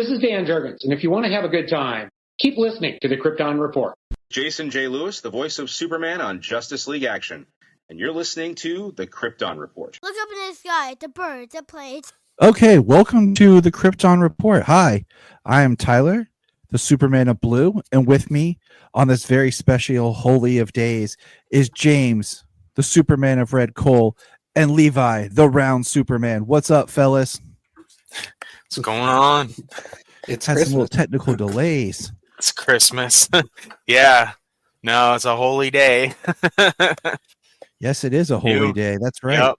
This is Dan Jurgens, and if you want to have a good time, keep listening to the Krypton Report. Jason J. Lewis, the voice of Superman on Justice League Action. And you're listening to the Krypton Report. Look up in the sky, the birds, the planes. Okay, welcome to the Krypton Report. Hi, I am Tyler, the Superman of Blue, and with me on this very special Holy of Days is James, the Superman of Red Coal, and Levi, the Round Superman. What's up, fellas? What's going on? It's had some little technical delays. It's Christmas. Yeah. No, it's a holy day. Yes, it is a holy day. That's right. Yep.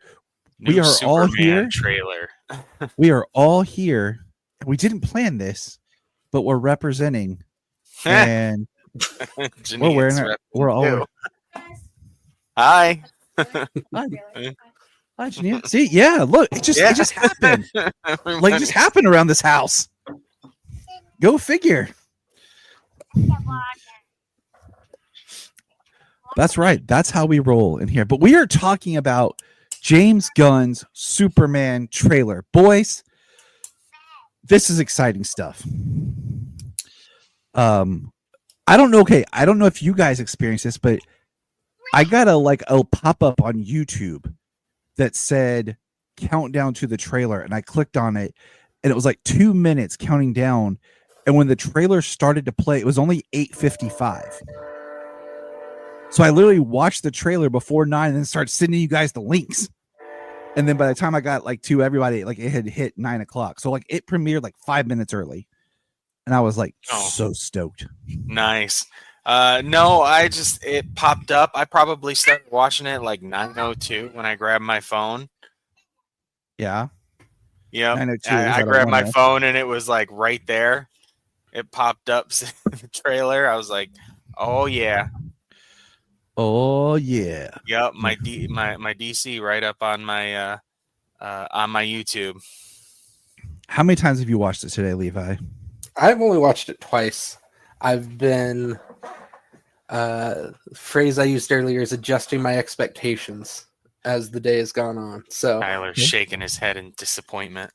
We are Superman all here. Trailer. We are all here. We didn't plan this, but we're representing, and we're wearing it. We're all. Hi. Hi, Janine. See, yeah, look, it just happened. Like, it just happened around this house. Go figure. That's right. That's how we roll in here. But we are talking about James Gunn's Superman trailer. Boys, this is exciting stuff. I don't know. Okay, I don't know if you guys experienced this, but I got a pop-up on YouTube that said countdown to the trailer, and I clicked on it, and it was like 2 minutes counting down. And when the trailer started to play, it was only 8:55. So I literally watched the trailer before 9 and then started sending you guys the links. And then by the time I got to everybody, it had hit 9 o'clock. So it premiered 5 minutes early. And I was so stoked. Nice. No, it popped up. I probably started watching it 9:02 when I grabbed my phone. Yeah. Yeah. I grabbed my phone and it was right there. It popped up the trailer. I was like, oh yeah. Oh yeah. Yep, my DC right up on my YouTube. How many times have you watched it today, Levi? I've only watched it twice. I've been phrase I used earlier is adjusting my expectations as the day has gone on. So Tyler's shaking his head in disappointment.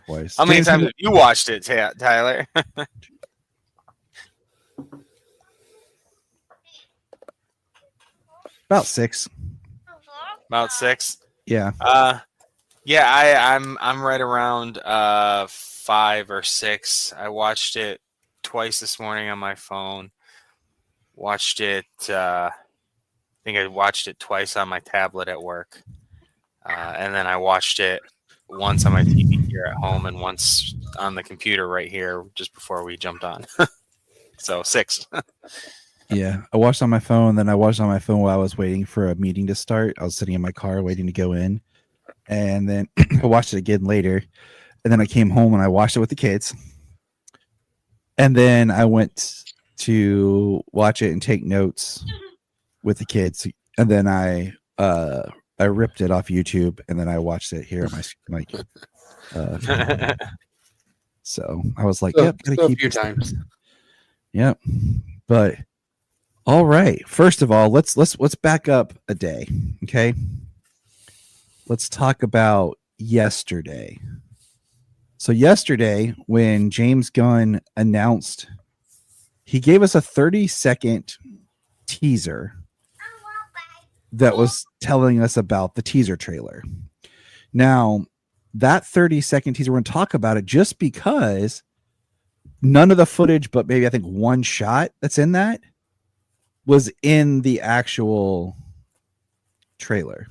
Twice. How many times have you watched it, Tyler? About 6. About 6. Yeah. I'm right around 5 or 6. I watched it twice this morning on my phone. Watched it. I think I watched it twice on my tablet at work, and then I watched it once on my TV here at home and once on the computer right here just before we jumped on. So 6. Yeah, I watched on my phone. Then I watched on my phone while I was waiting for a meeting to start. I was sitting in my car waiting to go in, and then I watched it again later. And then I came home and I watched it with the kids. And then I went to watch it and take notes with the kids. And then I ripped it off YouTube, and then I watched it here on my so I was like, yep, gotta keep a few times. Yep. But all right. First of all, let's back up a day. Okay. Let's talk about yesterday. So yesterday, when James Gunn announced, he gave us a 30-second teaser that was telling us about the teaser trailer. Now, that 30-second teaser, we're going to talk about it just because none of the footage, but maybe I think one shot that's in that was in the actual trailer.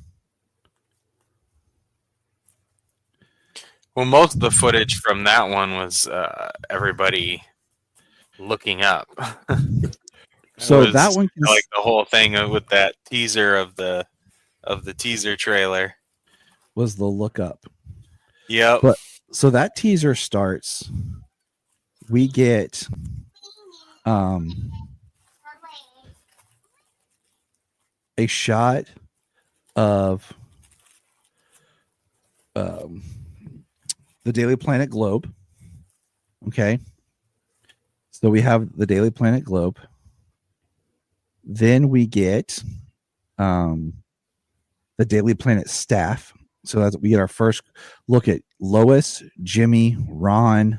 Well, most of the footage from that one was everybody looking up. So that one, the whole thing with that teaser of the teaser trailer was the look up. Yep. But so that teaser starts. We get a shot of the Daily Planet globe. Okay. So we have the Daily Planet globe. Then we get the Daily Planet staff So that's we get our first look at Lois, Jimmy, Ron,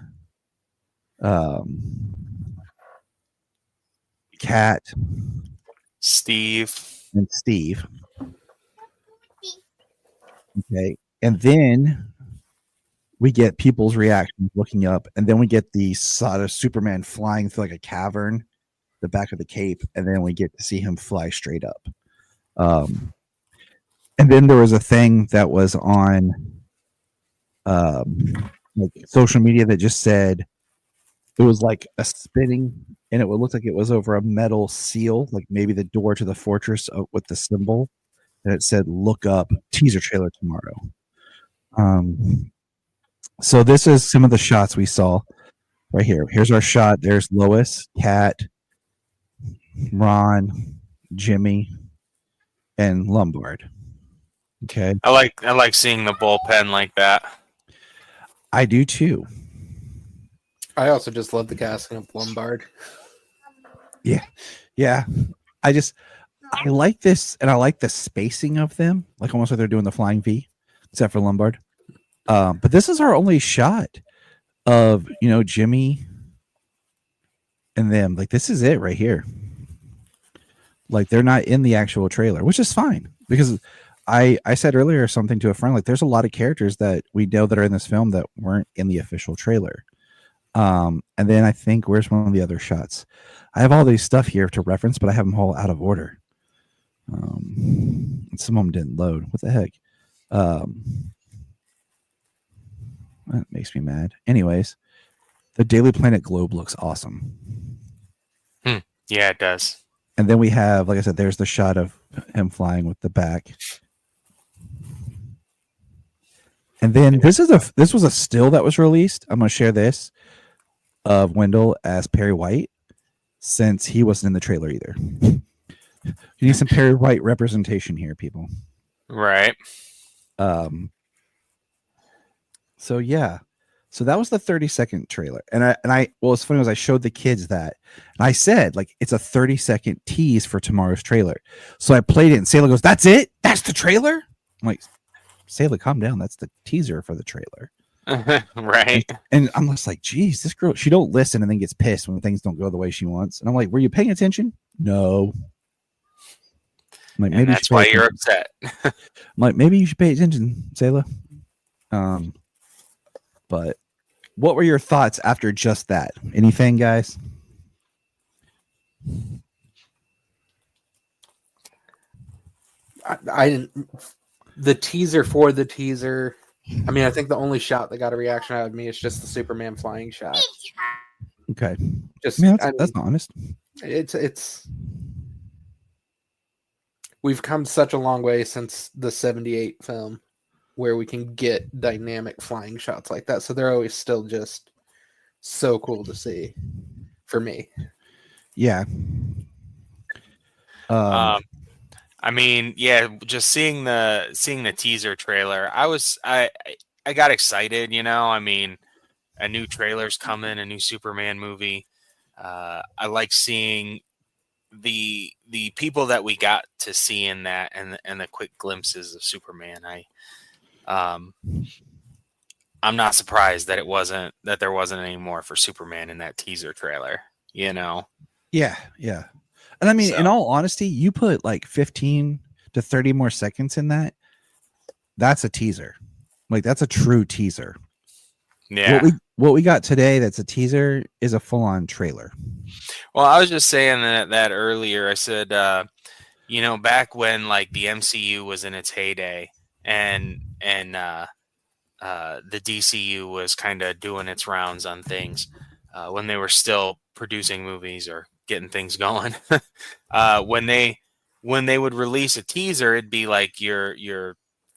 Kat, Steve. and Steve. Okay. And then we get people's reactions looking up, and then we get the sort of Superman flying through like a cavern, the back of the cape, and then we get to see him fly straight up. And then there was a thing that was on like social media that just said it was like a spinning, and it would look like it was over a metal seal, like maybe the door to the fortress with the symbol, and it said "Look up teaser trailer tomorrow." So this is some of the shots we saw right here. Here's our shot. There's Lois, Kat, Ron, Jimmy, and Lombard. Okay, I like seeing the bullpen like that. I do too. I also just love the casting of Lombard. Yeah. I like this, and I like the spacing of them, like almost like they're doing the flying V, except for Lombard. But this is our only shot of Jimmy and them. Like this is it right here. Like they're not in the actual trailer, which is fine because I said earlier something to a friend, like there's a lot of characters that we know that are in this film that weren't in the official trailer. And then I think where's one of the other shots? I have all these stuff here to reference, but I have them all out of order. Some of them didn't load. What the heck? That makes me mad. Anyways, the Daily Planet globe looks awesome. Yeah, it does. And then we have, like I said, there's the shot of him flying with the back. And then this was a still that was released. I'm going to share this of Wendell as Perry White, since he wasn't in the trailer either. You need some Perry White representation here, people. Right. So yeah. So that was the 30-second trailer. And I what's funny was I showed the kids that. And I said, like, it's a 30-second tease for tomorrow's trailer. So I played it and Sayla goes, "That's it? That's the trailer?" I'm like, Sayla, calm down. That's the teaser for the trailer. Right. And I'm just like, geez, this girl, she don't listen and then gets pissed when things don't go the way she wants. And I'm like, were you paying attention? No. I'm like, maybe that's why you're upset. I'm like, maybe you should pay attention, Sayla. But what were your thoughts after just that? Anything, guys? I didn't. The teaser for the teaser. I mean, I think the only shot that got a reaction out of me is just the Superman flying shot. Okay, Just that's honest. It's. We've come such a long way since the '78 film, where we can get dynamic flying shots like that. So they're always still just so cool to see, for me. Yeah. I mean, yeah, just seeing the teaser trailer, I got excited, I mean, a new trailer's coming, a new Superman movie. I like seeing the people that we got to see in that and the quick glimpses of Superman. I'm not surprised that there wasn't any more for Superman in that teaser trailer, Yeah. And I mean, in all honesty, you put like 15 to 30 more seconds in that. That's a teaser. Like that's a true teaser. Yeah. What we got today that's a teaser is a full-on trailer. Well, I was just saying that earlier. I said, back when like the MCU was in its heyday and the DCU was kind of doing its rounds on things when they were still producing movies or getting things going. When they would release a teaser, it'd be like your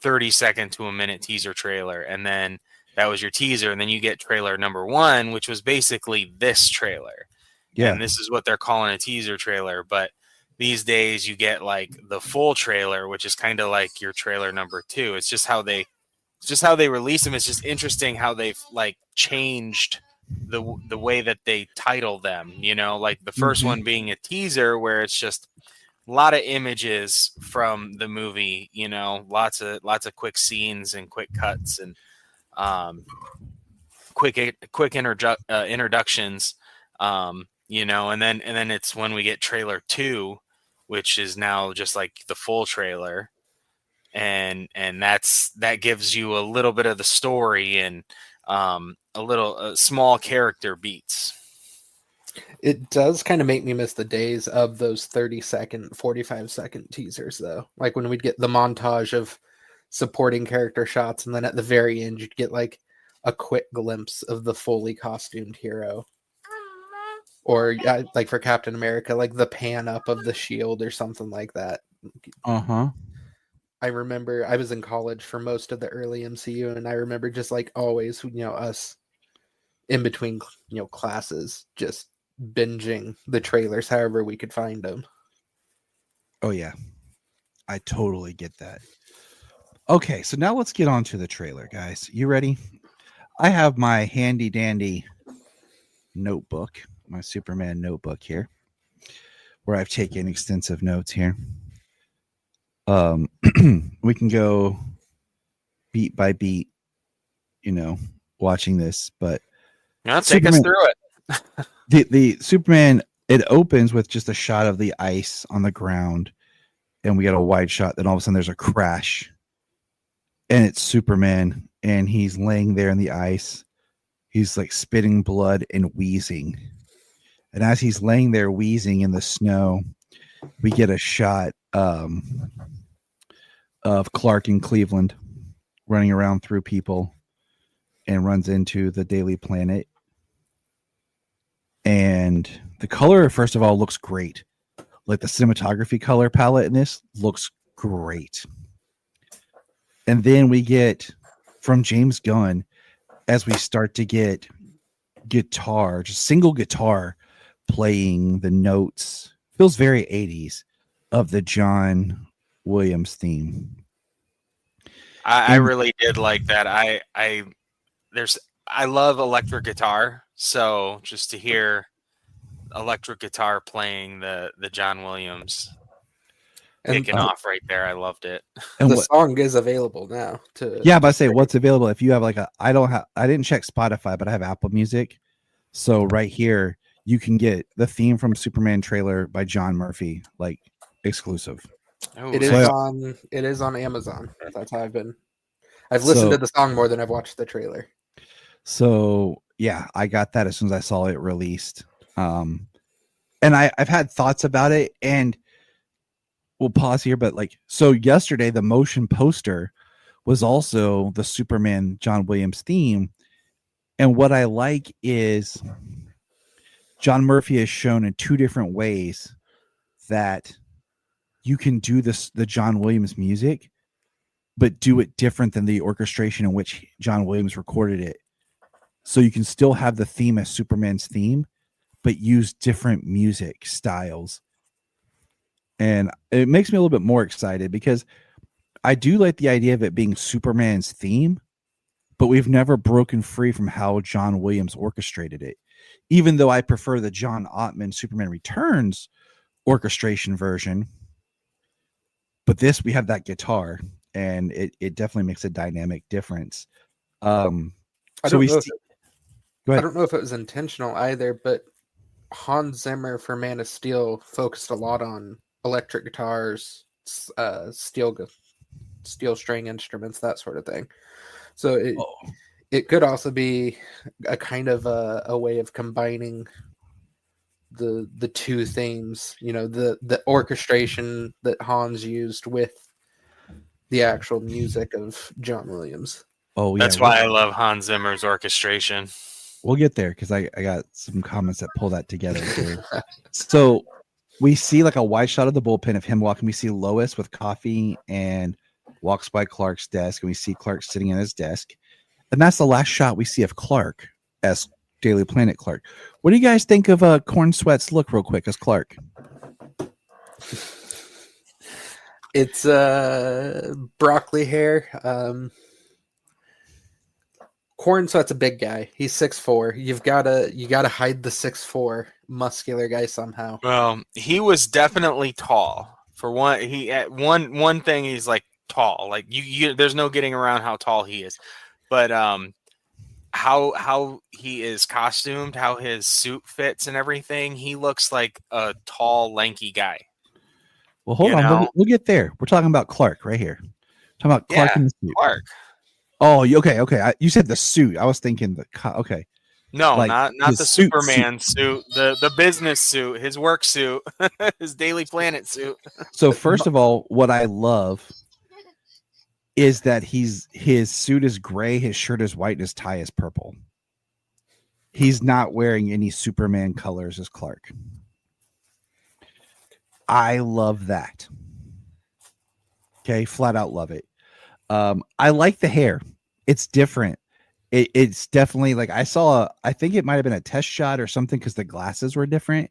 30-second to a minute teaser trailer, and then that was your teaser, and then you get trailer number 1, which was basically this trailer. Yeah. And this is what they're calling a teaser trailer, but these days you get like the full trailer, which is kind of like your trailer number 2. It's just how they release them. It's just interesting how they've like changed the way that they title them, like the first one being a teaser where it's just lot of images from the movie. You know, lots of quick scenes and quick cuts and quick introductions. You know, and then it's when we get trailer 2, which is now just like the full trailer, and that gives you a little bit of the story and a little small character beats. It does kind of make me miss the days of those 30-second, 45-second teasers, though. Like when we'd get the montage of supporting character shots, and then at the very end, you'd get like a quick glimpse of the fully costumed hero. Or like for Captain America, like the pan up of the shield or something like that. Uh-huh. I remember I was in college for most of the early MCU, and I remember just like always, us in between, classes, just binging the trailers however we could find them. Oh yeah, I totally get that. Okay, so now let's get on to the trailer, guys. You ready? I have my handy dandy notebook, my Superman notebook here, where I've taken extensive notes here. We can go beat by beat, watching this, but Take us through it. the Superman, it opens with just a shot of the ice on the ground, and we get a wide shot. Then all of a sudden there's a crash, and it's Superman, and he's laying there in the ice. He's like spitting blood and wheezing. And as he's laying there wheezing in the snow, we get a shot of Clark in Cleveland running around through people and runs into the Daily Planet. And the color, first of all, looks great. Like the cinematography color palette in this looks great. And then we get from James Gunn, as we start to get guitar, just single guitar playing the notes, feels very 80s of the John Williams theme. I really did like that. I love electric guitar, so just to hear electric guitar playing the John Williams kicking off right there, I loved it. And the song is available now. But I say what's available if you have like I didn't check Spotify, but I have Apple Music, so right here you can get the theme from Superman trailer by John Murphy, like exclusive. Oh, it is on Amazon. That's how I've listened to the song more than I've watched the trailer. So yeah, I got that as soon as I saw it released. And I've had thoughts about it, and we'll pause here, but so yesterday the motion poster was also the Superman John Williams theme. And what I like is John Murphy has shown in 2 different ways that you can do the John Williams music, but do it different than the orchestration in which John Williams recorded it. So you can still have the theme as Superman's theme, but use different music styles. And it makes me a little bit more excited because I do like the idea of it being Superman's theme, but we've never broken free from how John Williams orchestrated it. Even though I prefer the John Ottman Superman Returns orchestration version, but this, we have that guitar, and it definitely makes a dynamic difference. I don't know if it was intentional either, but Hans Zimmer for Man of Steel focused a lot on electric guitars, steel string instruments, that sort of thing. So it could also be a kind of a way of combining the 2 themes, the orchestration that Hans used with the actual music of John Williams. Oh, yeah. That's why I love Hans Zimmer's orchestration. We'll get there because I got some comments that pull that together too. So we see like a wide shot of the bullpen of him walking. We see Lois with coffee and walks by Clark's desk, and we see Clark sitting at his desk. And that's the last shot we see of Clark as Daily Planet Clark. What do you guys think of Corn Sweat's look real quick as Clark? It's broccoli hair. Corn Sweat's a big guy. He's 6'4". You gotta hide the 6'4" muscular guy somehow. Well, he was definitely tall. For one, one thing, he's like tall. Like you there's no getting around how tall he is. But how he is costumed, how his suit fits and everything, he looks like a tall, lanky guy. Well, hold You on. know? We'll get there. We're talking about Clark right here. Talking about Clark Yeah, in the suit. Clark. Oh, okay. You said the suit. I was thinking okay. No, Like not his the suit. Superman suit, the business suit, his work suit, his Daily Planet suit. So first of all, what I love is that his suit is gray, his shirt is white, and his tie is purple. He's not wearing any Superman colors as Clark. I love that. Okay, flat out love it. I like the hair. It's different. It's definitely like I think it might have been a test shot or something because the glasses were different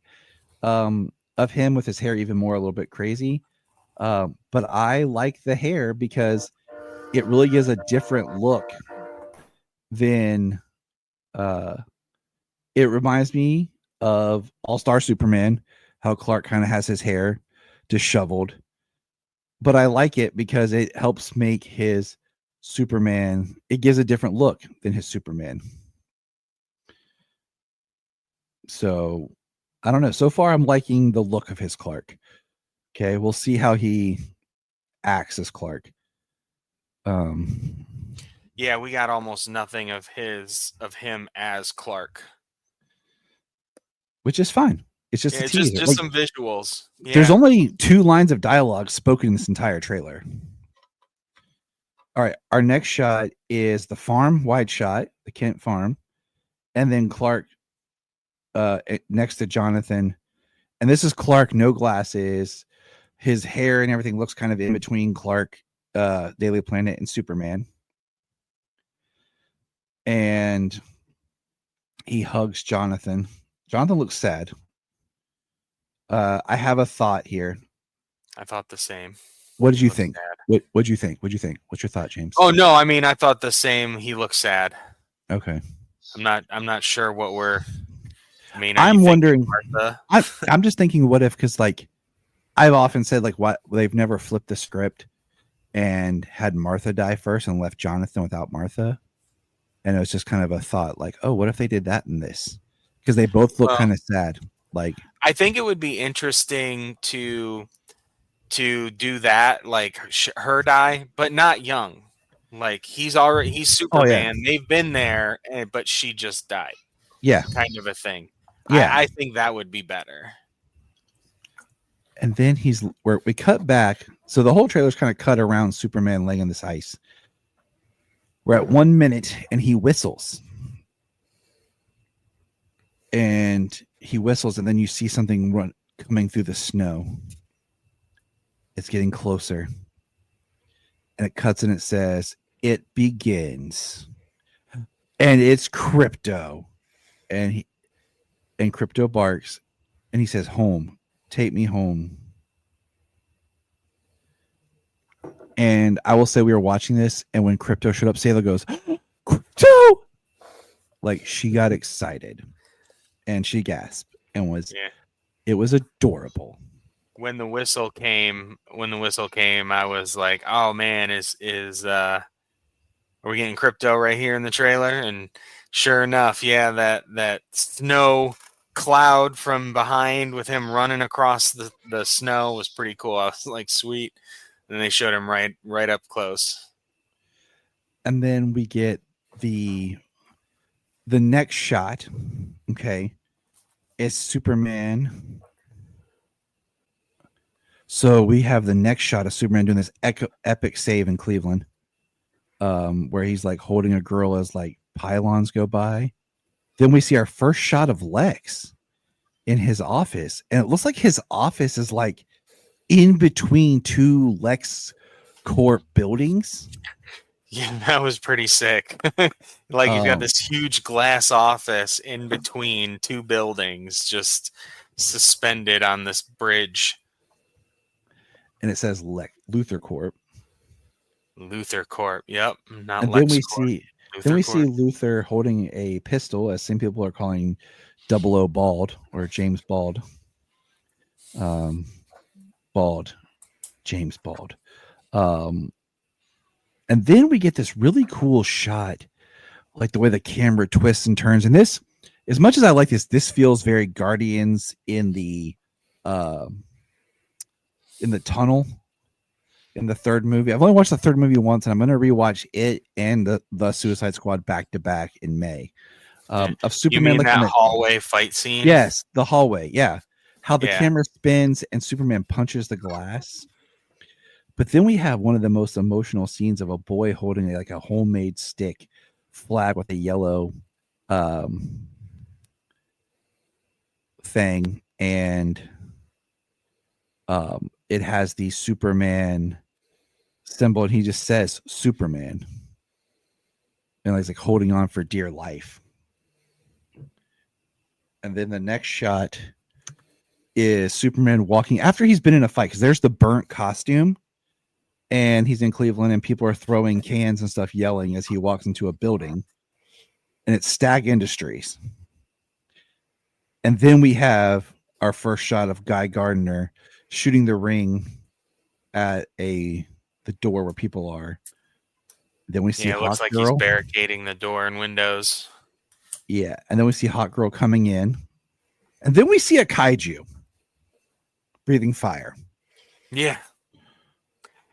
of him with his hair even more a little bit crazy. But I like the hair because it really gives a different look than it reminds me of All-Star Superman, how Clark kind of has his hair disheveled. But I like it because it helps make his Superman, it gives a different look than his Superman. So I don't know. So far, I'm liking the look of his Clark. Okay, we'll see how he acts as Clark. Yeah, we got almost nothing of him as Clark, which is fine. It's just a teaser. just some visuals. Yeah. There's only 2 lines of dialogue spoken in this entire trailer. All right, our next shot is the farm wide shot, the Kent farm, and then Clark next to Jonathan. And this is Clark, no glasses. His hair and everything looks kind of in between Clark, Daily Planet, and Superman. And he hugs Jonathan. Jonathan looks sad. I have a thought here. I thought the same. What did you think? What'd you think? What's your thought, James? Oh no, I mean I thought the same. He looks sad. Okay. I'm not sure what we're. I mean, I'm wondering. I'm just thinking, what if? Because like, I've often said, like, what they've never flipped the script and had Martha die first and left Jonathan without Martha, and it was just kind of a thought, like, oh, what if they did that in this? Because they both look kind of sad. Like, I think it would be interesting to do that, like her die, but not young. Like he's Superman. Oh, yeah. They've been there, but she just died. Yeah, kind of a thing. Yeah, I think that would be better. And then we cut back. So the whole trailer's kind of cut around Superman laying on this ice. We're at 1 minute and he whistles. And then you see something coming through the snow. It's getting closer. And it cuts and it says, "It begins." And it's Crypto. And Crypto barks and he says, "Home. Take me home." And I will say we were watching this, and when Crypto showed up, Sailor goes, "Crypto!" Like she got excited, and she gasped, and it was adorable. When the whistle came, I was like, "Oh man, are we getting Crypto right here in the trailer?" And sure enough, yeah, that snow cloud from behind with him running across the snow was pretty cool. I was like, sweet. And they showed him right up close. And then we get the next shot. Okay, is Superman. So we have the next shot of Superman doing this epic save in Cleveland, where he's like holding a girl as like pylons go by. Then we see our first shot of Lex in his office, and it looks like his office is like in between 2 Lex Corp buildings. Yeah, that was pretty sick. Like he's got this huge glass office in between 2 buildings, just suspended on this bridge. And it says Luthor Corp. Luthor Corp. Yep. Not and Lex then we Corp. see Luthor then we Corp. see Luthor holding a pistol, as some people are calling 00 Bald or James Bald. Bald. James Bald. And then we get this really cool shot, like the way the camera twists and turns. And this, as much as I like this feels very Guardians in the tunnel in the third movie. I've only watched the third movie once, and I'm going to rewatch it and the Suicide Squad back to back in May. Of Superman, you mean like that hallway fight scene? Yes, the hallway. Yeah, how the Yeah. camera spins and Superman punches the glass. But then we have one of the most emotional scenes of a boy holding like a homemade stick flag with a yellow thing, and it has the Superman symbol, and he just says Superman, and he's like holding on for dear life. And then the next shot is Superman walking after he's been in a fight, because there's the burnt costume, and he's in Cleveland, and people are throwing cans and stuff, yelling as he walks into a building, and it's Stag Industries. And then we have our first shot of Guy Gardner shooting the ring at the door where people are. Then we see it looks like he's barricading the door and windows. Yeah, and then we see Hot Girl coming in, and then we see a kaiju breathing fire. Yeah,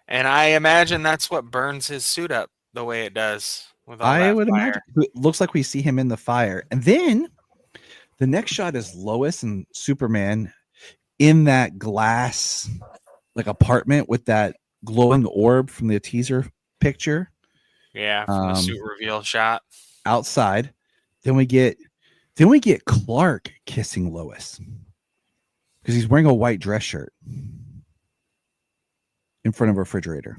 and I imagine that's what burns his suit up the way it does. With all I that would fire. imagine. It looks like we see him in the fire, and then the next shot is Lois and Superman in that glass like apartment with that glowing orb from the teaser picture. Yeah, from the suit reveal shot outside. Then we get Clark kissing Lois because he's wearing a white dress shirt in front of a refrigerator.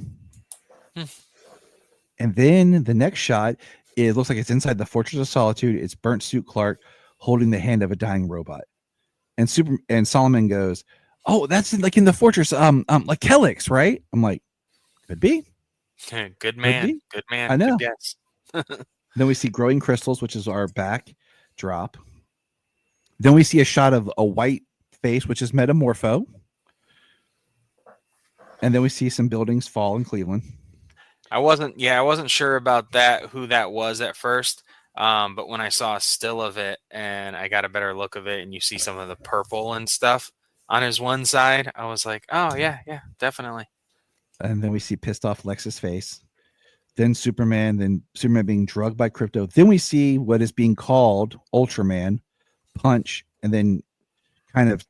And then the next shot, it looks like it's inside the Fortress of Solitude. It's burnt suit Clark holding the hand of a dying robot. And Solomon goes, "Oh, that's like in the fortress, like Kellick's, right?" I'm like, could be. Good man. Good man. I know. Good guess. Then we see growing crystals, which is our backdrop. Then we see a shot of a white face, which is Metamorpho. And then we see some buildings fall in Cleveland. I wasn't sure about that, who that was at first. But when I saw a still of it and I got a better look of it, and you see some of the purple and stuff on his one side, I was like, oh yeah, definitely. And then we see pissed off Lex's face. Then Superman being drugged by Krypto. Then we see what is being called Ultraman punch, and then kind of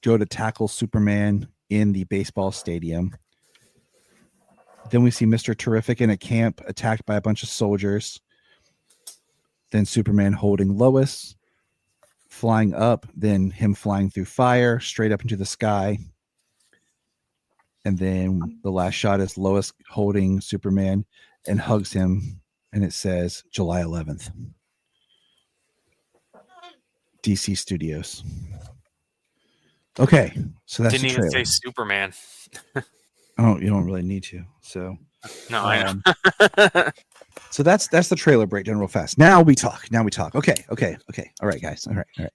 go to tackle Superman in the baseball stadium. Then we see Mr. Terrific in a camp attacked by a bunch of soldiers. Then Superman holding Lois, flying up, then him flying through fire straight up into the sky. And then the last shot is Lois holding Superman and hugs him, and it says July 11th. DC Studios. Okay, so that's didn't the even trailer. say Superman. Oh, you don't really need to. So no, I know. So that's the trailer breakdown real fast. Now we talk. Okay. All right, guys. All right.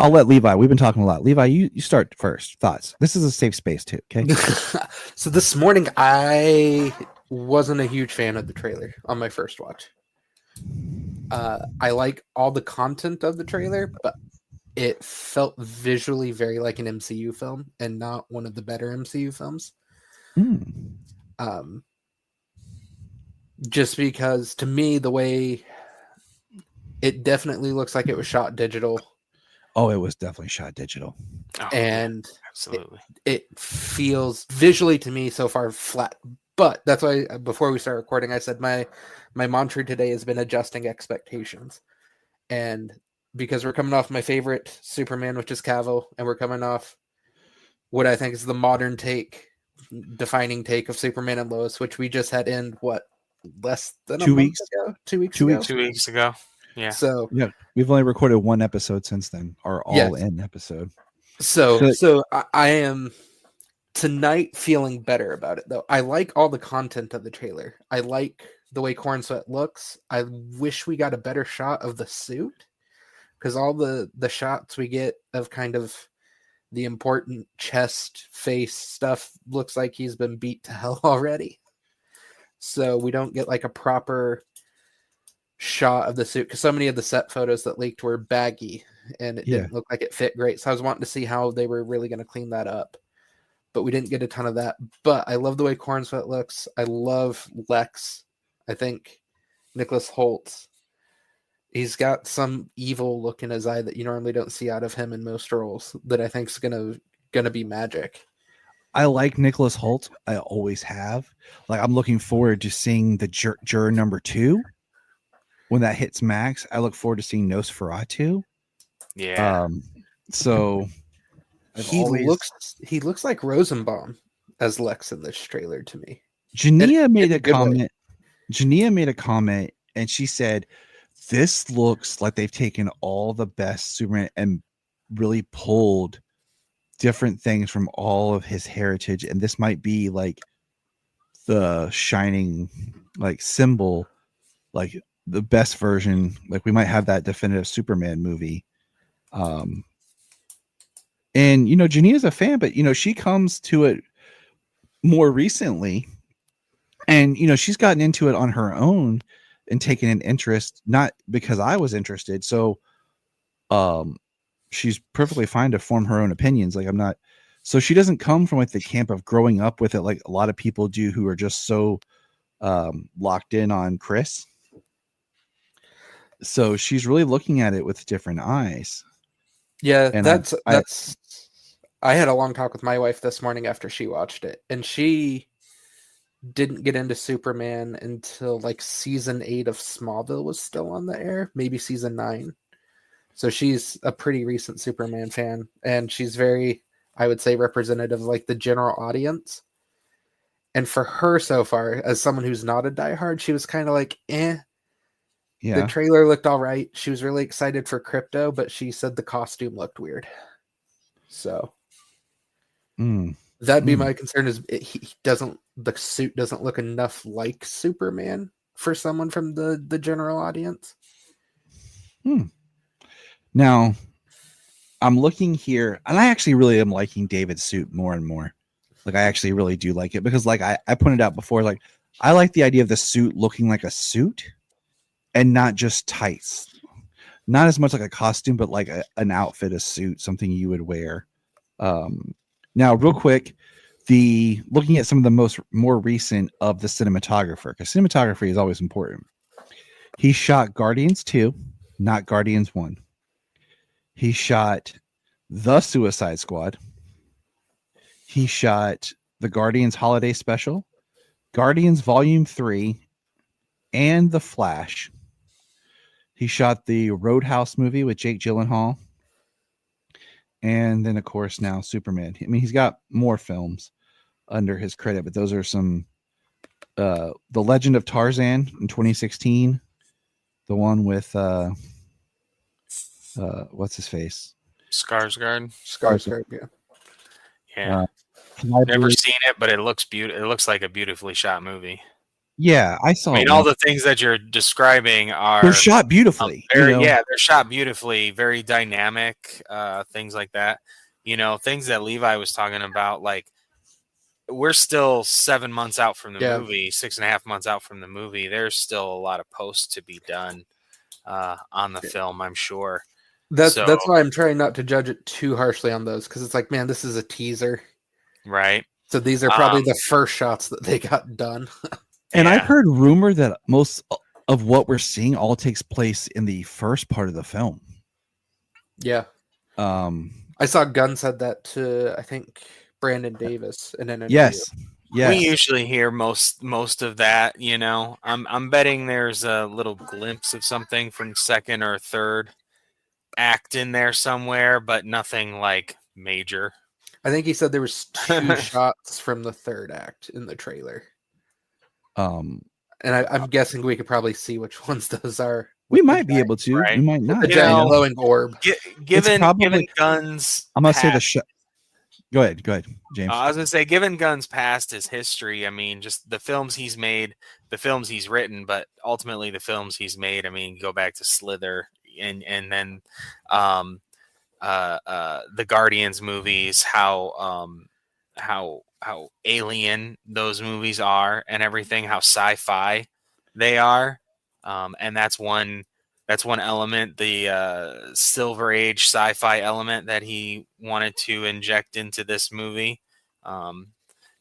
I'll let Levi. We've been talking a lot. Levi, you start first. Thoughts. This is a safe space too. Okay. So this morning I wasn't a huge fan of the trailer on my first watch. I like all the content of the trailer, but it felt visually very like an MCU film and not one of the better MCU films. Just because to me, the way it definitely looks like it was shot digital. Oh, it was definitely shot digital. Oh, and absolutely. It feels visually to me so far flat. But that's why before we start recording, I said my mantra today has been adjusting expectations. And because we're coming off my favorite Superman, which is Cavill, and we're coming off what I think is the modern defining take of Superman and Lois, which we just had in less than 2 weeks ago? 2 weeks 2 ago? weeks. 2 weeks ago. Yeah. So yeah, we've only recorded one episode since then, our all-in episode. So I am tonight feeling better about it, though. I like all the content of the trailer. I like the way Corn Sweat looks. I wish we got a better shot of the suit, because all the shots we get of kind of the important chest, face stuff looks like he's been beat to hell already. So we don't get like a proper shot of the suit, because so many of the set photos that leaked were baggy and it didn't look like it fit great. So I was wanting to see how they were really going to clean that up, but we didn't get a ton of that. But I love the way Cornsfoot looks. I love Lex. I think Nicholas Holt, he's got some evil look in his eye that you normally don't see out of him in most roles that I think is gonna be magic. I like Nicholas Holt. I always have. Like, I'm looking forward to seeing the juror number 2 when that hits Max. I look forward to seeing Nosferatu. Yeah. So He looks like Rosenbaum as Lex in this trailer to me. Jania made a comment. Jania made a comment and she said, "This looks like they've taken all the best Superman and really pulled different things from all of his heritage, and this might be like the shining like symbol, like the best version. Like we might have that definitive Superman movie." And Jania's a fan, but she comes to it more recently, and she's gotten into it on her own and taken an interest, not because I was interested. So she's perfectly fine to form her own opinions. Like, I'm not, so she doesn't come from like the camp of growing up with it like a lot of people do who are just so locked in on Chris. So she's really looking at it with different eyes. Yeah, and that's I had a long talk with my wife this morning after she watched it, and she didn't get into Superman until like season 8 of Smallville was still on the air, maybe season 9. So she's a pretty recent Superman fan, and she's very, I would say, representative of like the general audience. And for her so far, as someone who's not a diehard, she was kind of like, eh. Yeah. The trailer looked all right. She was really excited for Crypto, but she said the costume looked weird. So that'd be my concern, is the suit doesn't look enough like Superman for someone from the general audience. Now I'm looking here, and I actually really am liking David's suit more and more. Like, I actually really do like it, because like I pointed out before, like I like the idea of the suit looking like a suit and not just tights, not as much like a costume, but like an outfit, a suit, something you would wear. Now, real quick, looking at some of the more recent of the cinematographer, because cinematography is always important. He shot Guardians 2, not Guardians 1. He shot The Suicide Squad. He shot the Guardians Holiday Special, Guardians Volume 3, and The Flash. He shot the Roadhouse movie with Jake Gyllenhaal. And then, of course, now Superman. I mean, he's got more films under his credit, but those are some. The Legend of Tarzan in 2016. The one with what's his face? Skarsgård. Yeah. Yeah. Never seen it, but it looks beautiful. It looks like a beautifully shot movie. Yeah, I saw. I mean, all the things that you're describing they're shot beautifully. Yeah, they're shot beautifully, very dynamic. Things like that. Things that Levi was talking about. Like, we're still 7 months out from the movie, 6.5 months out from the movie. There's still a lot of posts to be done on the film, I'm sure. That's why I'm trying not to judge it too harshly on those, because it's like, man, this is a teaser, right? So these are probably the first shots that they got done. And I've heard rumor that most of what we're seeing all takes place in the first part of the film. Yeah. I saw Gunn said that to, I think, Brandon Davis in an interview. Yes. We usually hear most of that. I'm betting there's a little glimpse of something from second or third act in there somewhere, but nothing like major. I think he said there was 2 shots from the third act in the trailer. And I'm guessing we could probably see which ones those are. We might be able to. Right. We might not. The giant glowing orb. Given Gunn's, I'm gonna say the shot. Go ahead, James. I was gonna say, given Gunn's past, his history. I mean, just the films he's made, the films he's written, but ultimately the films he's made. I mean, go back to Slither, and then the Guardians movies, how alien those movies are and everything, how sci-fi they are, and that's one element, the Silver Age sci-fi element that he wanted to inject into this movie.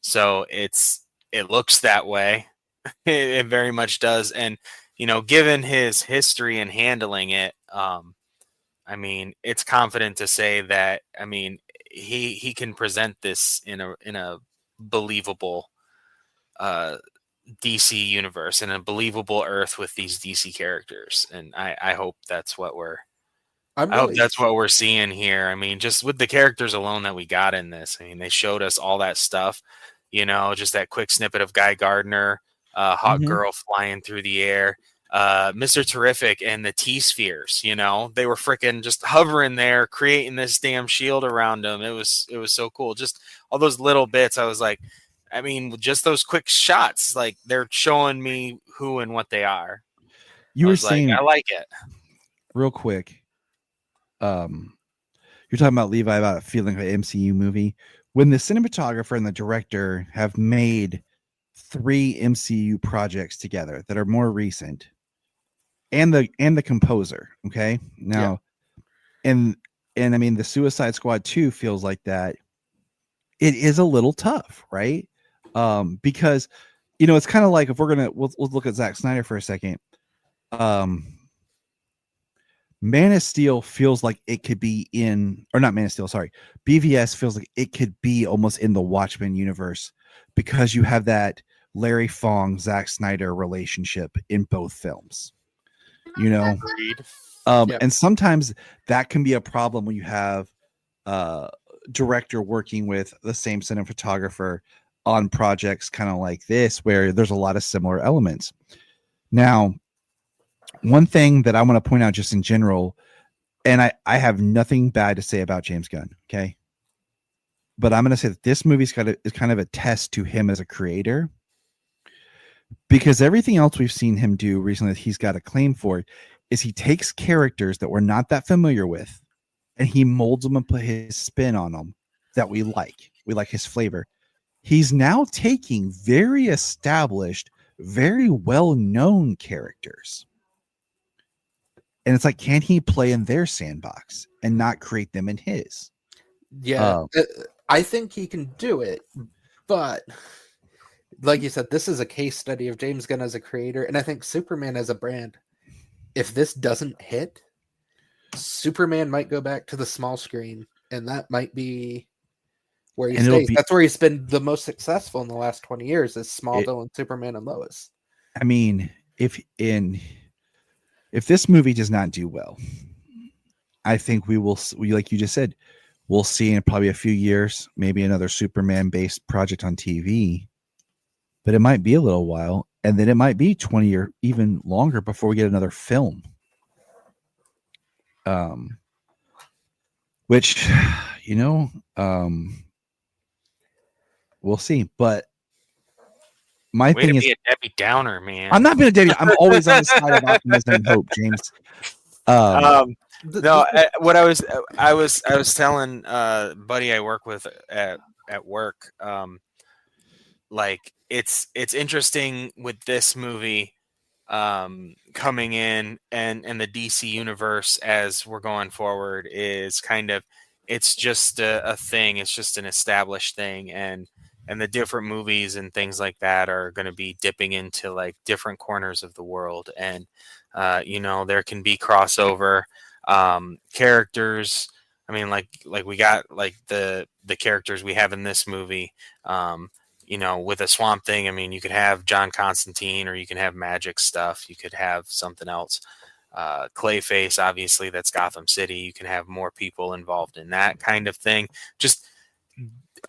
So it looks that way. It very much does, and given his history in handling it, I mean, it's confident to say that, I mean, he can present this in a believable uh, DC universe, in a believable Earth with these DC characters, and I hope that's what we're I'm I hope really that's what we're seeing here. I mean, just with the characters alone that we got in this, I mean, they showed us all that stuff, just that quick snippet of Guy Gardner, Hawk Mhm. Girl flying through the air, Mr. Terrific and the T-Spheres, they were freaking just hovering there, creating this damn shield around them. It was so cool. Just all those little bits. I was like, I mean, just those quick shots, like they're showing me who and what they are. You I were was like, saying I like it. real quick. You're talking about Levi about it feeling like an MCU movie. When the cinematographer and the director have made 3 MCU projects together that are more recent, and the composer, okay? Now, and I mean the Suicide Squad 2 feels like that. It is a little tough, right? Because it's kind of like, if we'll look at Zack Snyder for a second. Man of Steel feels like it could be or not Man of Steel, sorry. BVS feels like it could be almost in the Watchmen universe, because you have that Larry Fong, Zack Snyder relationship in both films. Agreed. Yep. And sometimes that can be a problem when you have director working with the same cinematographer on projects kind of like this, where there's a lot of similar elements. Now, one thing that I want to point out just in general, and I have nothing bad to say about James Gunn, okay? But I'm going to say that this movie's is kind of a test to him as a creator, because everything else we've seen him do recently that he's got a claim for is he takes characters that we're not that familiar with, and he molds them and put his spin on them that we like. We like his flavor. He's now taking very established, very well-known characters, and it's like, can he play in their sandbox and not create them in his? Yeah, I think he can do it, but like you said, this is a case study of James Gunn as a creator, and I think Superman as a brand. If this doesn't hit, Superman might go back to the small screen, and that might be where he stays. That's where he's been the most successful in the last 20 years, is Smallville and Superman and Lois. I mean, if this movie does not do well, I think we like you just said, we'll see in probably a few years, maybe another Superman-based project on TV, but it might be a little while, and then it might be 20 or even longer before we get another film. Which, we'll see. But my Way thing to is, be a Debbie Downer, man. I'm not being a Debbie. I'm always on the side of optimism and hope, James. No, what I was telling buddy I work with at work, like it's interesting with this movie coming in, and the DC universe as we're going forward is kind of, it's just a thing. It's just an established thing, and the different movies and things like that are going to be dipping into like different corners of the world, and there can be crossover characters. I mean, like we got like the characters we have in this movie. With a Swamp Thing, I mean, you could have John Constantine, or you can have magic stuff. You could have something else. Clayface, obviously, that's Gotham City. You can have more people involved in that kind of thing. Just,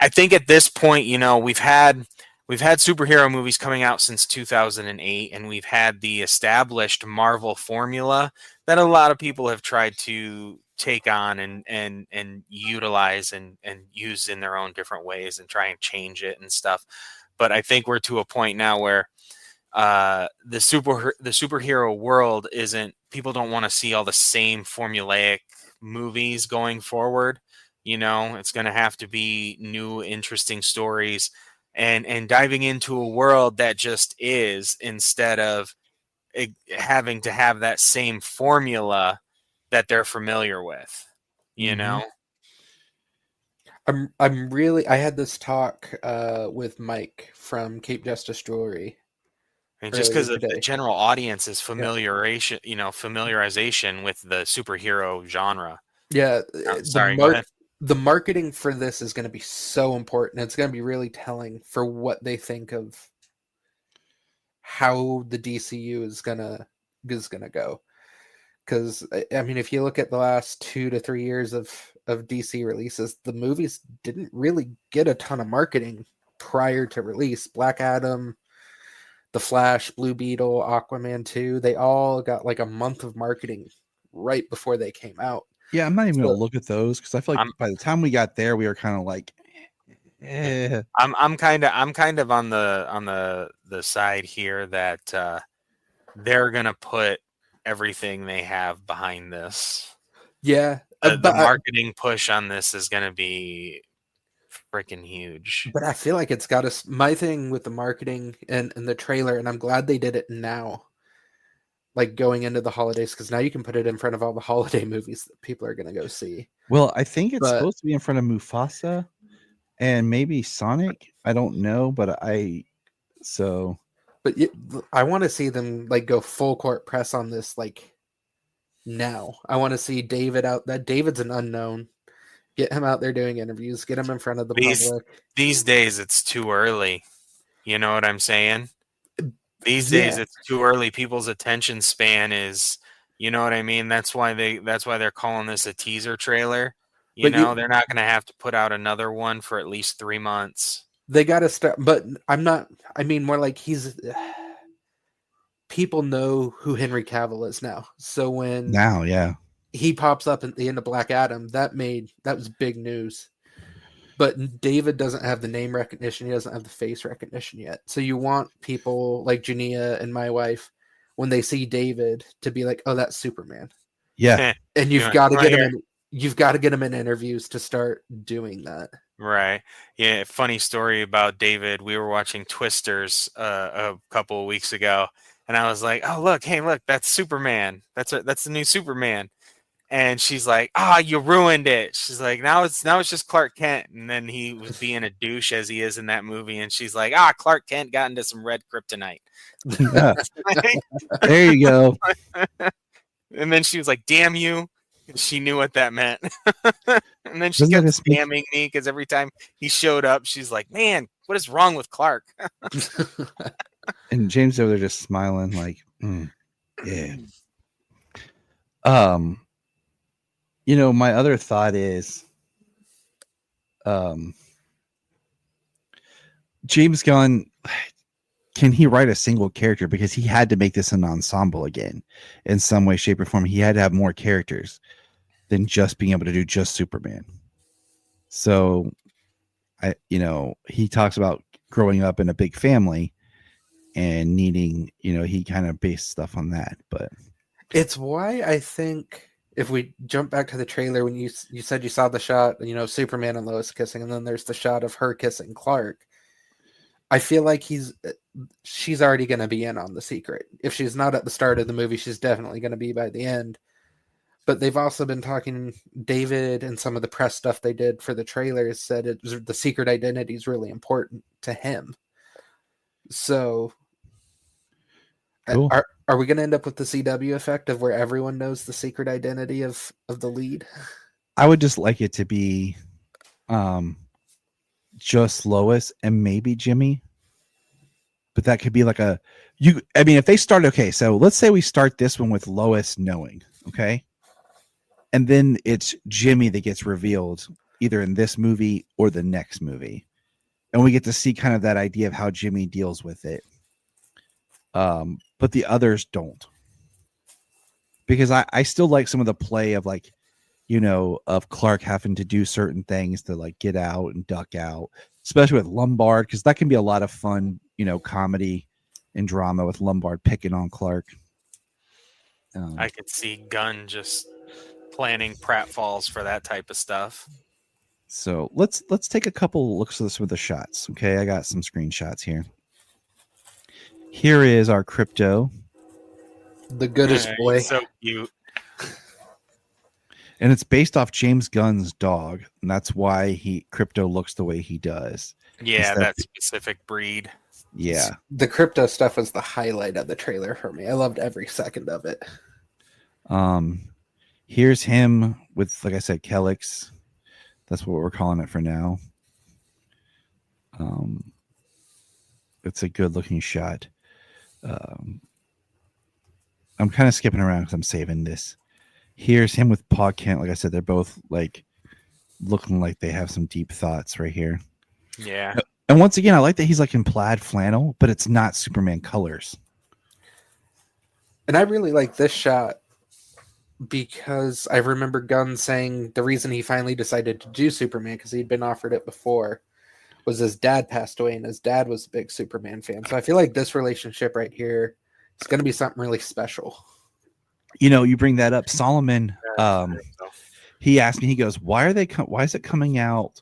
I think at this point, we've had superhero movies coming out since 2008, and we've had the established Marvel formula that a lot of people have tried to take on and utilize and use in their own different ways and try and change it and stuff. But I think we're to a point now where the superhero world isn't, people don't want to see all the same formulaic movies going forward. It's going to have to be new, interesting stories, and diving into a world that just is, instead of having to have that same formula that they're familiar with. Mhm. I had this talk with Mike from Cape Justice Jewelry And just earlier because of the today. general audience's Yeah. familiarization with the superhero genre. Yeah, Sorry, go ahead. the marketing for this is going to be so important. It's going to be really telling for what they think of how the DCU is gonna go. Because I mean, if you look at the last 2 to 3 years of DC releases, the movies didn't really get a ton of marketing prior to release. Black Adam, The Flash, Blue Beetle, Aquaman 2, they all got like a month of marketing right before they came out. Yeah, I'm not even So- gonna look at those because I feel like I'm- by the time we got there, we were kind of like, eh. I'm kind of on the side here that they're gonna put everything they have behind this. Yeah, The marketing push on this is gonna be freaking huge. but I feel like it's got us. My thing with the marketing and the trailer, and I'm glad they did it now, like going into the holidays, because now you can put it in front of all the holiday movies that people are going to go see. Well, I think it's But- supposed to be in front of Mufasa and maybe Sonic. I don't know, but But I want to see them like go full court press on this, like now. I want to see David out. That David's an unknown. Get him out there doing interviews. Get him in front of the public. These days, it's too early. You know what I'm saying? These Yeah. days, it's too early. People's attention span is, you know what I mean? That's why they're calling this a teaser trailer. But They're not going to have to put out another one for at least 3 months. They got to start. But I'm not. I mean, more like people know who Henry Cavill is now. So when now, yeah, he pops up at the end of Black Adam, that was big news. But David doesn't have the name recognition. He doesn't have the face recognition yet. So you want people like Jania and my wife, when they see David, to be like, "Oh, that's Superman." yeah. And you've got to get him in. You've got to get him in interviews to start doing that. Right. Yeah. Funny story about David. We were watching Twisters a couple of weeks ago, and I was like, "Oh, look! Hey, look! That's Superman. That's the new Superman." And she's like, you ruined it. She's like, now it's just Clark Kent. And then he was being a douche as he is in that movie. And she's like, Clark Kent got into some red kryptonite. Yeah. There you go. And then she was like, damn you. She knew what that meant. And then she Doesn't kept that just make- spamming me because every time he showed up, she's like, man, what is wrong with Clark? And James over there just smiling like, yeah. My other thought is, James Gunn, can he write a single character? Because he had to make this an ensemble again in some way, shape, or form. He had to have more characters than just being able to do just Superman. So, he talks about growing up in a big family and needing, he kind of based stuff on that. But it's why I think, if we jump back to the trailer, when you said you saw the shot, Superman and Lois kissing, and then there's the shot of her kissing Clark. I feel like she's already going to be in on the secret. If she's not at the start of the movie, she's definitely going to be by the end. But they've also been talking, David, and some of the press stuff they did for the trailers said the secret identity is really important to him. So cool. Are we going to end up with the CW effect of where everyone knows the secret identity of the lead? I would just like it to be just Lois and maybe Jimmy. But that could be like if they start, okay, so let's say we start this one with Lois knowing, okay? And then it's Jimmy that gets revealed either in this movie or the next movie. And we get to see kind of that idea of how Jimmy deals with it. But the others don't. Because I still like some of the play of of Clark having to do certain things to like get out and duck out, especially with Lombard, because that can be a lot of fun, comedy and drama with Lombard picking on Clark. I could see Gunn just planning pratfalls for that type of stuff. So let's take a couple looks at this with the shots. Okay, I got some screenshots here. Here is our crypto, The goodest boy. He's so cute. and it's based off James Gunn's dog, and that's why crypto looks the way he does. Yeah, Instead- that specific breed. Yeah. The crypto stuff was the highlight of the trailer for me. I loved every second of it. Here's him with, like I said, Kellex. That's what we're calling it for now. It's a good looking shot. I'm kind of skipping around because I'm saving this. Here's him with Paw Kent. Like I said, they're both like looking like they have some deep thoughts right here. Yeah. And once again, I like that he's like in plaid flannel, but it's not Superman colors. And I really like this shot because I remember Gunn saying the reason he finally decided to do Superman, because he'd been offered it before, was his dad passed away, and his dad was a big Superman fan. So I feel like this relationship right here is going to be something really special. You know, you bring that up. Solomon, he asked me, he goes, why is it coming out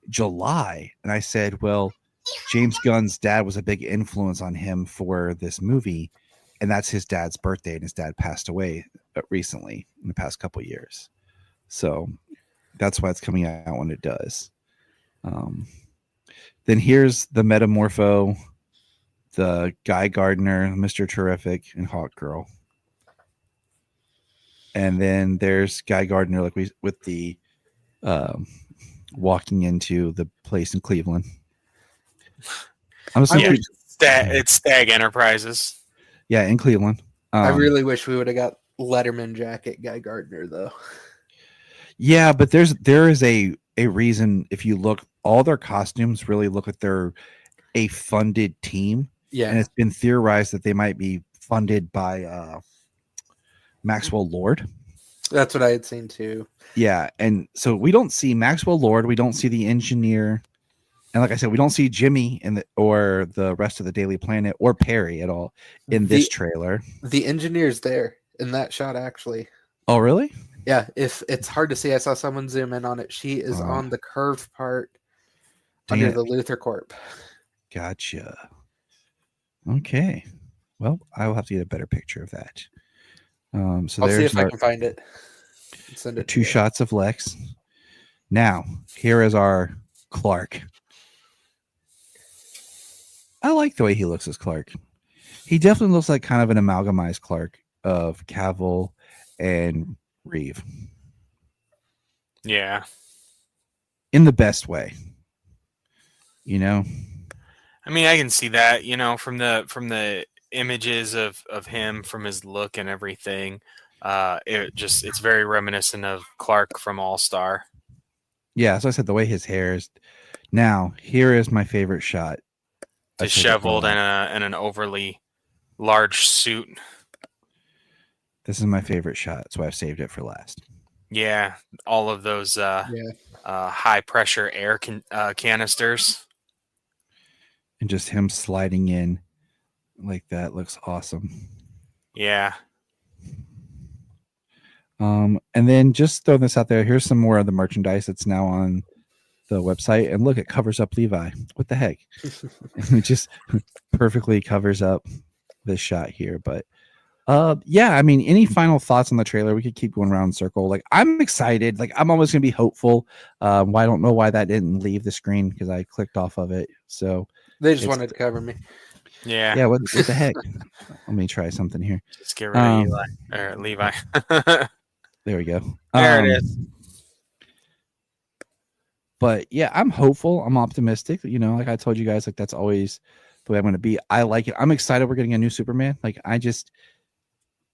July? And I said, well, James Gunn's dad was a big influence on him for this movie, and that's his dad's birthday, and his dad passed away recently in the past couple of years. So that's why it's coming out when it does. Then here's the Metamorpho, the Guy Gardner, Mr. Terrific, and Hawk Girl. And then there's Guy Gardner, like with the walking into the place in Cleveland. I'm just It's Stag Enterprises. Yeah, in Cleveland. I really wish we would have got Letterman jacket Guy Gardner though. Yeah, but there is a reason. If you look, all their costumes really look like they're a funded team. Yeah, and it's been theorized that they might be funded by Maxwell Lord. That's what I had seen too. Yeah, and so we don't see Maxwell Lord, we don't see the engineer, and like I said, we don't see Jimmy or the rest of the Daily Planet or Perry at all in this trailer. The engineer's there in that shot, actually. Oh, really? Yeah, if it's hard to see, I saw someone zoom in on it. She is on the curved part under the Luthor Corp. Gotcha. Okay. Well, I will have to get a better picture of that. So I'll there's see if I can find it. Send it. Two shots of Lex. Now, here is our Clark. I like the way he looks as Clark. He definitely looks like kind of an amalgamized Clark of Cavill and Reeve. Yeah. In the best way. You know? I mean, I can see that, from the images of him, from his look and everything. It's very reminiscent of Clark from All-Star. Yeah, so I said the way his hair is. Now, here is my favorite shot. Disheveled and an overly large suit. This is my favorite shot, so I've saved it for last. Yeah, all of those high pressure air canisters. And just him sliding in like that looks awesome. Yeah. And then just throw this out there. Here's some more of the merchandise that's now on the website. And look, it covers up Levi. What the heck? It just perfectly covers up this shot here. But yeah, I mean, any final thoughts on the trailer? We could keep going around in circle. Like, I'm excited. Like, I'm always gonna be hopeful. I don't know why that didn't leave the screen because I clicked off of it. So they just wanted to cover me. Yeah. Yeah, what the heck? Let me try something here. Just get rid of Eli or Levi. There we go. There it is. But yeah, I'm hopeful. I'm optimistic. Like I told you guys, like that's always the way I'm going to be. I like it. I'm excited we're getting a new Superman. Like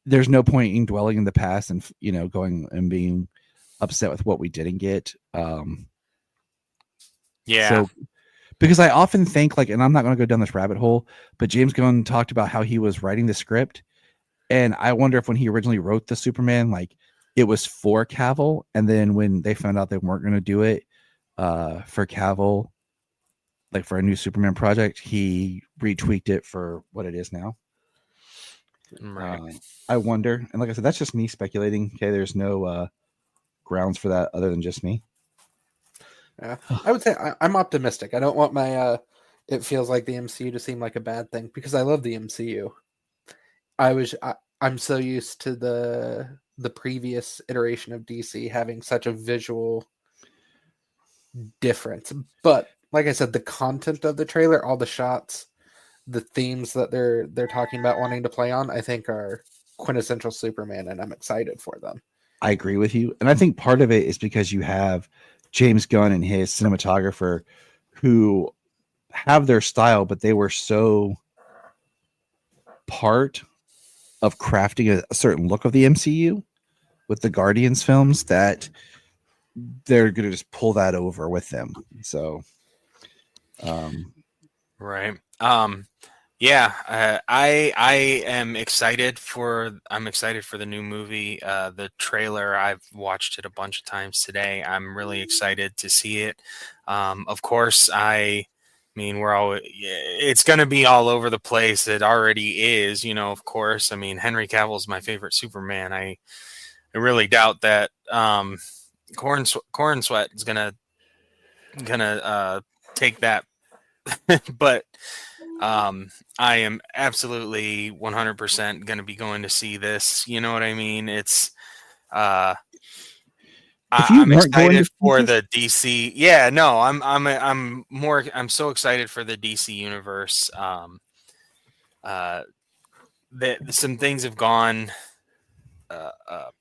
there's no point in dwelling in the past and going and being upset with what we didn't get. Yeah. So, because I often think and I'm not going to go down this rabbit hole, but James Gunn talked about how he was writing the script, and I wonder if when he originally wrote the Superman, it was for Cavill, and then when they found out they weren't going to do it for Cavill, for a new Superman project, he retweaked it for what it is now. Right. I wonder, and like I said, that's just me speculating. Okay, there's no grounds for that other than just me. Yeah. I would say I'm optimistic. I don't want my it feels like the MCU to seem like a bad thing because I love the MCU. I'm so used to the previous iteration of DC having such a visual difference. But like I said, the content of the trailer, all the shots, the themes that they're talking about wanting to play on, I think are quintessential Superman, and I'm excited for them. I agree with you. And I think part of it is because you have James Gunn and his cinematographer who have their style, but they were so part of crafting a certain look of the MCU with the Guardians films that they're going to just pull that over with them. So, Right. Yeah, I am excited for the new movie. The trailer, I've watched it a bunch of times today. I'm really excited to see it. Of course, I mean it's going to be all over the place. It already is, of course. I mean, Henry Cavill's my favorite Superman. I really doubt that Corn Sweat is gonna take that, but I am absolutely 100% going to be going to see this. You know what I mean? It's I'm excited for the DC. Yeah, no, I'm so excited for the DC universe. That some things have gone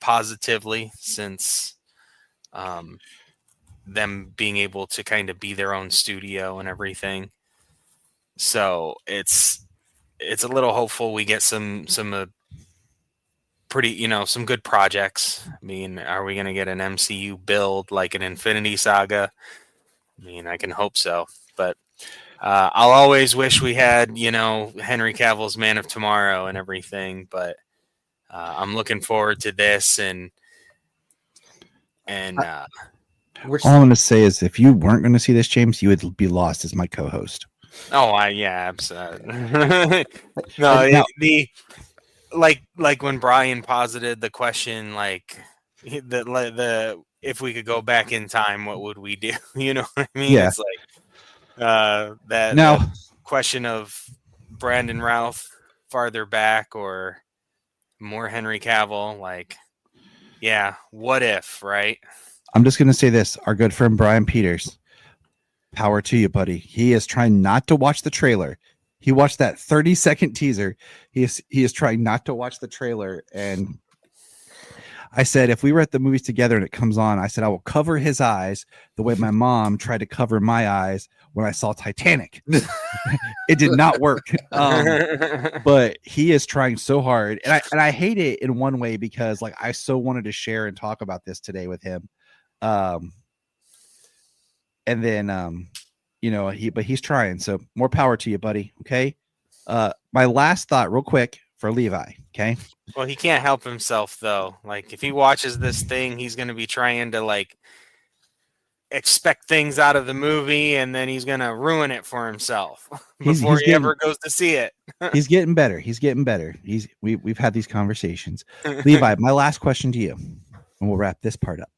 positively since them being able to kind of be their own studio and everything. So it's a little hopeful we get some pretty, some good projects. I mean, are we going to get an MCU build like an Infinity Saga? I mean, I can hope so, but I'll always wish we had, Henry Cavill's Man of Tomorrow and everything, but I'm looking forward to this and all I'm going to say is if you weren't going to see this, James, you would be lost as my co-host. Oh, absolutely. No, like when Brian posited the question, like the if we could go back in time, what would we do? You know what I mean? Yeah. It's like that question of Brandon Routh farther back or more Henry Cavill. Like, yeah, what if, right? I'm just going to say this: our good friend Brian Peters. Power to you, buddy. He is trying not to watch the trailer. He watched that 30-second teaser. He is trying not to watch the trailer. And I said, if we were at the movies together and it comes on, I said, I will cover his eyes the way my mom tried to cover my eyes when I saw Titanic. It did not work. But he is trying so hard. And I hate it in one way because like I so wanted to share and talk about this today with him. And then, he's trying. So more power to you, buddy. Okay. My last thought real quick for Levi. Okay. Well, he can't help himself though. Like if he watches this thing, he's going to be trying to like expect things out of the movie and then he's going to ruin it for himself before he ever goes to see it. He's getting better. We've had these conversations. Levi, my last question to you, and we'll wrap this part up.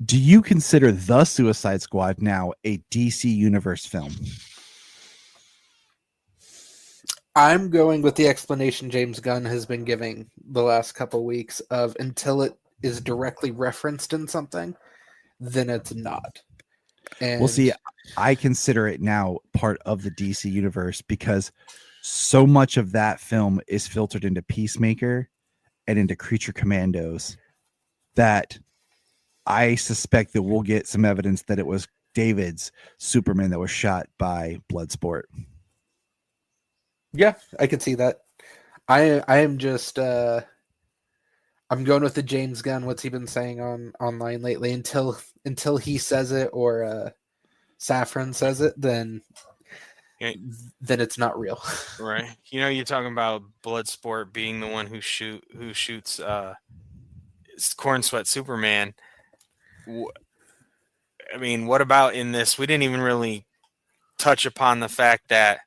Do you consider The Suicide Squad now a DC Universe film? I'm going with the explanation James Gunn has been giving the last couple weeks of until it is directly referenced in something, then it's not. And we'll see. I consider it now part of the DC Universe because so much of that film is filtered into Peacemaker and into Creature Commandos that I suspect that we'll get some evidence that it was David's Superman that was shot by Bloodsport. Yeah, I could see that. I am just I'm going with the James Gunn. What's he been saying online lately? Until he says it or Safran says it, then it's not real. Right. You're talking about Bloodsport being the one who shoots Corn Sweat Superman. I mean, what about in this? We didn't even really touch upon the fact that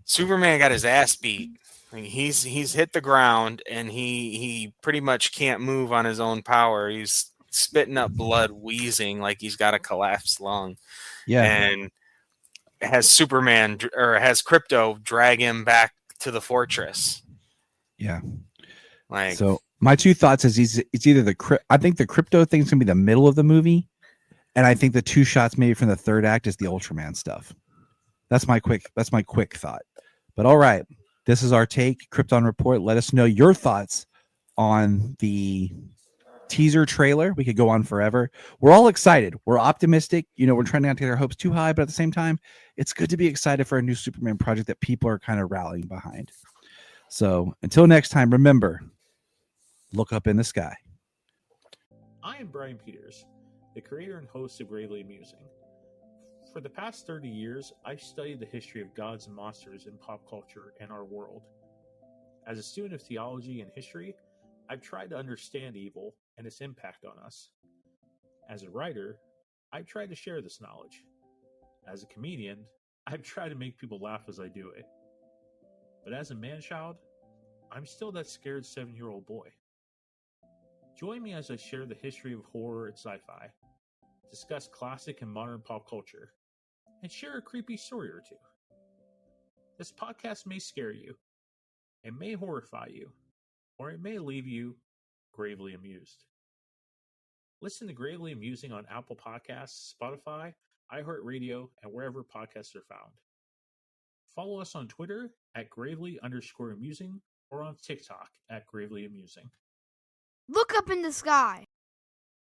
Superman got his ass beat Like he's hit the ground and he pretty much can't move on his own power. He's spitting up blood, wheezing like he's got a collapsed lung, Yeah. and has has Crypto drag him back to the fortress. Yeah. Like, So my two thoughts is it's either I think the Crypto thing's gonna be the middle of the movie, and I think the two shots maybe from the third act is the Ultraman stuff. That's my quick thought. But all right, this is our take. Krypton Report. Let us know your thoughts on the teaser trailer. We could go on forever. We're all excited. We're optimistic. We're trying not to get our hopes too high, but at the same time, it's good to be excited for a new Superman project that people are kind of rallying behind. So until next time, remember, look up in the sky. I am Brian Peters, the creator and host of Gravely Amusing. For the past 30 years, I've studied the history of gods and monsters in pop culture and our world. As a student of theology and history, I've tried to understand evil and its impact on us. As a writer, I've tried to share this knowledge. As a comedian, I've tried to make people laugh as I do it. But as a man-child, I'm still that scared 7-year-old boy. Join me as I share the history of horror and sci-fi, discuss classic and modern pop culture, and share a creepy story or two. This podcast may scare you, it may horrify you, or it may leave you gravely amused. Listen to Gravely Amusing on Apple Podcasts, Spotify, iHeartRadio, and wherever podcasts are found. Follow us on Twitter at gravely_amusing or on TikTok at gravely amusing. Look up in the sky.